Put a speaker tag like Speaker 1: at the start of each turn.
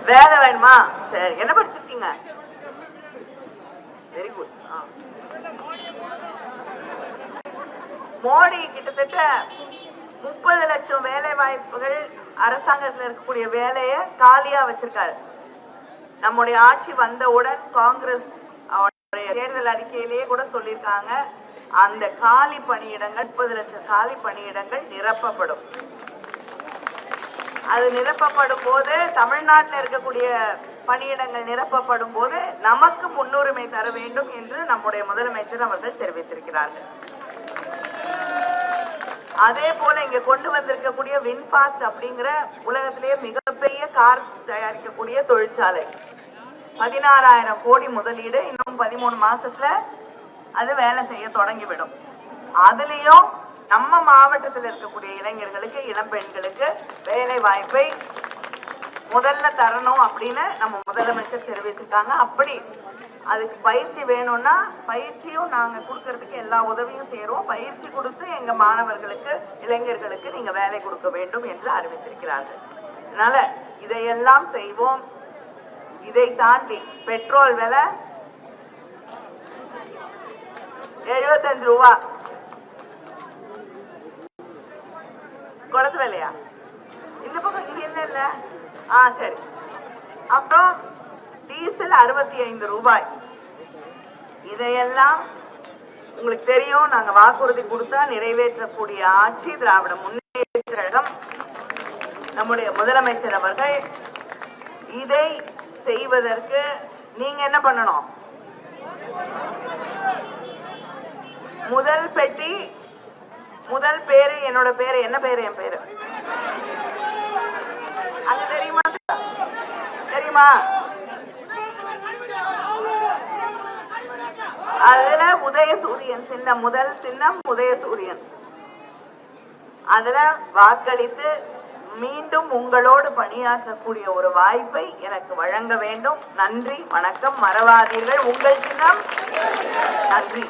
Speaker 1: வேலை வேணுமா? சரி, என்ன படிச்சிருக்கீங்க? Very good. மோடி கிட்டத்தட்ட 30 லட்சம் வேலை வாய்ப்புகள் அரசாங்கத்தில் இருக்கக்கூடிய வேலையை காலியா வச்சிருக்காரு. நம்முடைய ஆட்சி வந்தவுடன் காங்கிரஸ் தேர்தல் அறிக்கையிலேயே கூட சொல்லியிருக்காங்க, அந்த காலி பணியிடங்கள் 30 லட்சம் காலி பணியிடங்கள் நிரப்பப்படும். அது நிரப்பப்படும் போது, தமிழ்நாட்டில் இருக்கக்கூடிய பணியிடங்கள் நிரப்பப்படும் போது நமக்கு முன்னுரிமை தர வேண்டும் என்று நம்முடைய முதலமைச்சர் அவர்கள் தெரிவித்திருக்கிறார்கள். அதே போல இங்க கொண்டு வந்திருக்கக்கூடிய வின்பாஸ்ட் அப்படிங்கிற உலகத்திலேயே மிகப்பெரிய கார் தயாரிக்கக்கூடிய தொழிற்சாலை, 16,000 கோடி முதலீடு, இன்னும் 13 மாசத்துல அது வேலை செய்ய தொடங்கிவிடும். அதுலயும் நம்ம மாவட்டத்தில் இருக்கக்கூடிய இளைஞர்களுக்கு, இளம் பெண்களுக்கு வேலை வாய்ப்பை முதல்ல தரணும் அப்படின்னு நம்ம முதலமைச்சர் தெரிவிச்சிருக்காங்க. அப்படி அதுக்கு பயிற்சி வேணும்னா பயிற்சியும் நாங்க கொடுக்கறதுக்கு எல்லா உதவியும் செய்யறோம். பயிற்சி கொடுத்து எங்க மாணவர்களுக்கு, இளைஞர்களுக்கு நீங்க வேலை கொடுக்க வேண்டும் என்று அறிவித்திருக்கிறார்கள். அதனால இதையெல்லாம் செய்வோம். இதை தாண்டி பெட்ரோல் விலை 75 ரூபா குறைச்சு விலையா? இந்த பக்கம் இங்க இல்ல. சரி. அப்புறம் டீசல் 65 ரூபாய். இதையெல்லாம் உங்களுக்கு தெரியும், நாங்க வாக்குறுதி கொடுத்தா நிறைவேற்றக்கூடிய ஆட்சி திராவிட முன்னேற்ற கழகம். நம்முடைய முதலமைச்சர் அவர்கள் இதை செய்வதற்கு நீங்க என்ன பண்ணணும்? முதல் பெட்டி, முதல் பேரு என்னோட பேரு, என்ன பேரு? என் பேரு அது தெரியுமா? தெரியுமா? அதுல உதயசூரியன் சின்னம், முதல் சின்னம் உதயசூரியன். அதுல வாக்களித்து மீண்டும் உங்களோடு பணியாற்றக்கூடிய ஒரு வாய்ப்பை எனக்கு வழங்க வேண்டும். நன்றி, வணக்கம். மறவாதீர்கள், உங்கள் சின்னம். நன்றி.